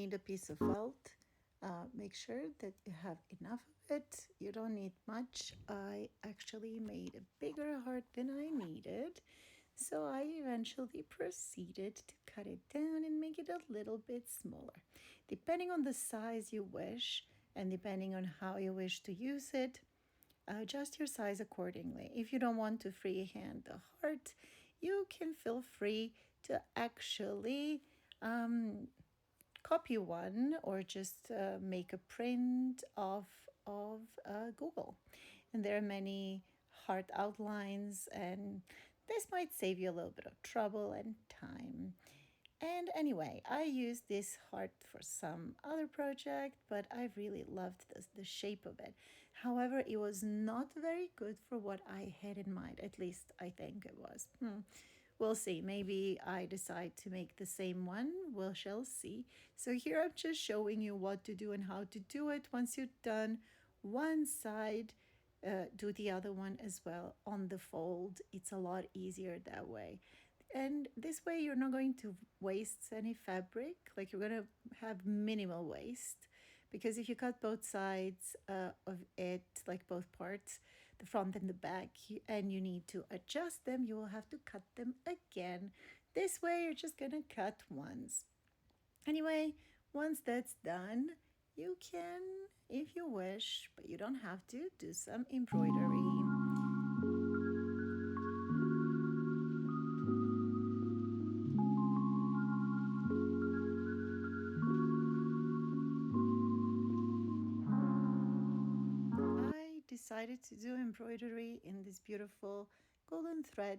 need a piece of felt. Make sure that you have enough of it. You don't need much. I actually made a bigger heart than I needed. So I eventually proceeded to cut it down and make it a little bit smaller. Depending on the size you wish and depending on how you wish to use it, adjust your size accordingly. If you don't want to freehand the heart, you can feel free to actually copy one or just make a print of Google. And there are many heart outlines, and this might save you a little bit of trouble and time. And anyway, I used this heart for some other project, but I really loved the shape of it. However, it was not very good for what I had in mind. At least I think it was. We'll see. Maybe I decide to make the same one. We shall see. So here I'm just showing you what to do and how to do it. Once you've done one side, do the other one as well on the fold. It's a lot easier that way. And this way you're not going to waste any fabric, like you're going to have minimal waste, because if you cut both sides of it, like both parts, the front and the back, and you need to adjust them, you will have to cut them again. This way you're just going to cut once. Anyway, once that's done, you can, if you wish, but you don't have to, do some embroidery. Decided to do embroidery in this beautiful golden thread,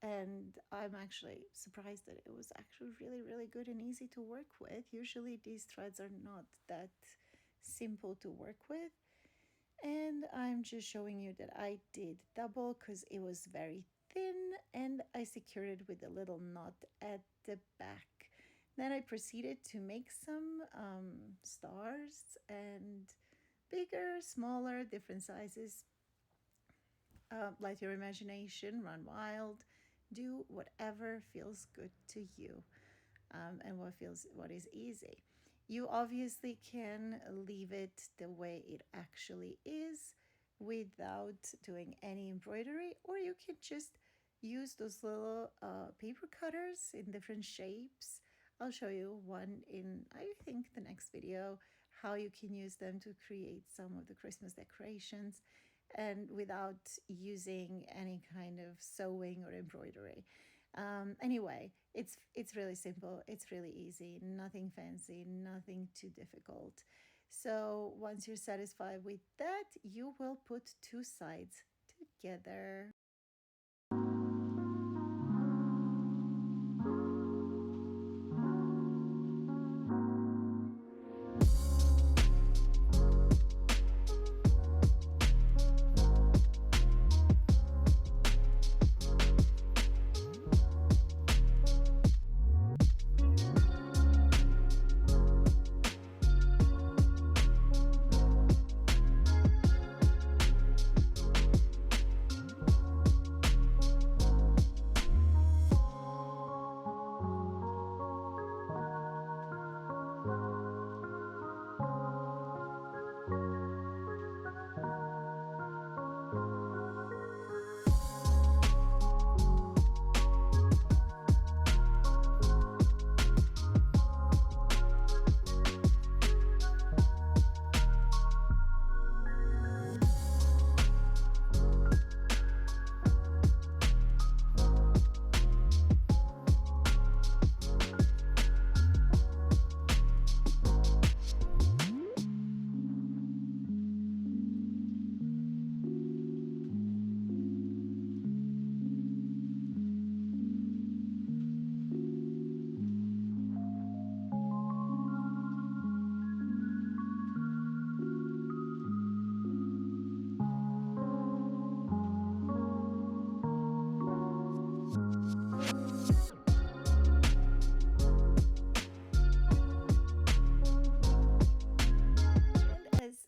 and I'm actually surprised that it was actually really good and easy to work with. Usually these threads are not that simple to work with, and I'm just showing you that I did double because it was very thin, and I secured it with a little knot at the back. Then I proceeded to make some stars, and bigger, smaller, different sizes. Let your imagination run wild. Do whatever feels good to you, and what is easy. You obviously can leave it the way it actually is without doing any embroidery, or you can just use those little paper cutters in different shapes. I'll show you one in, I think, the next video, how you can use them to create some of the Christmas decorations and without using any kind of sewing or embroidery. Anyway, it's really simple. It's really easy. Nothing fancy, nothing too difficult. So once you're satisfied with that, you will put two sides together.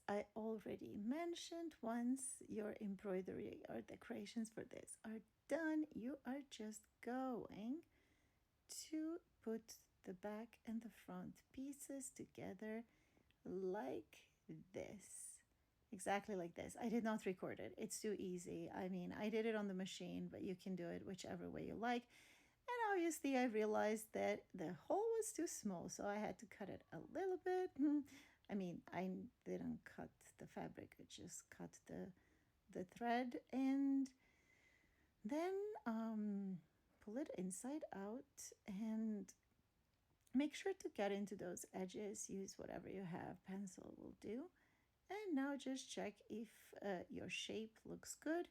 I already mentioned, once your embroidery or decorations for this are done, you are just going to put the back and the front pieces together like this. Exactly like this. I did not record it. It's too easy. I mean, I did it on the machine, but you can do it whichever way you like. And obviously, I realized that the hole was too small, so I had to cut it a little bit. I mean, I didn't cut the fabric, I just cut the thread and then pull it inside out and make sure to get into those edges. Use whatever you have, pencil will do. And now just check if your shape looks good.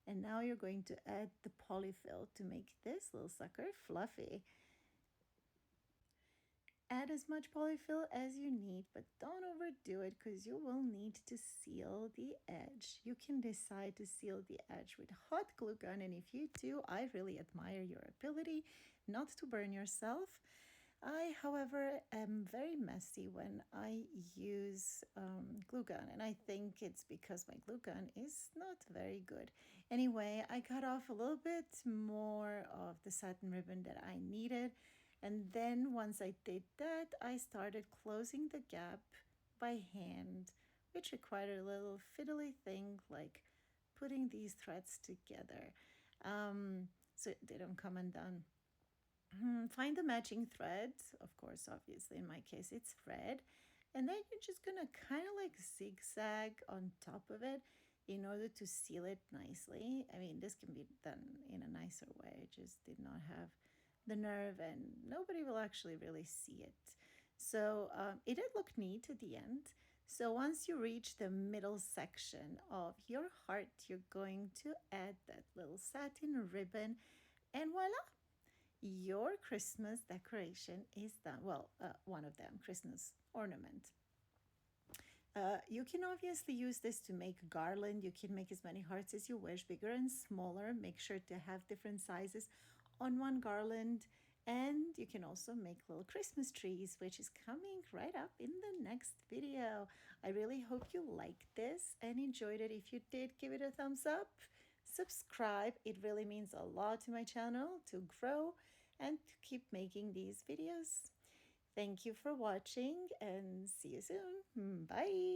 And now you're going to add the polyfill to make this little sucker fluffy. Add as much polyfill as you need, but don't overdo it because you will need to seal the edge. You can decide to seal the edge with hot glue gun, and if you do, I really admire your ability not to burn yourself. I, however, am very messy when I use glue gun, and I think it's because my glue gun is not very good. Anyway, I cut off a little bit more of the satin ribbon that I needed, and then once I did that, I started closing the gap by hand, which required a little fiddly thing like putting these threads together so they don't come undone. Find the matching thread, of course, obviously in my case it's red, and then you're just gonna kind of like zigzag on top of it in order to seal it nicely. I mean, this can be done in a nicer way. I just did not have the nerve, and nobody will actually really see it. So it did look neat at the end. So once you reach the middle section of your heart, you're going to add that little satin ribbon, and voila, your Christmas decoration is done. Well, one of them, Christmas ornament. You can obviously use this to make garland. You can make as many hearts as you wish, bigger and smaller. Make sure to have different sizes on one garland. And you can also make little Christmas trees, which is coming right up in the next video. I really hope you liked this and enjoyed it. If you did, give it a thumbs up. Subscribe. It really means a lot to my channel to grow and to keep making these videos. Thank you for watching and see you soon. Bye.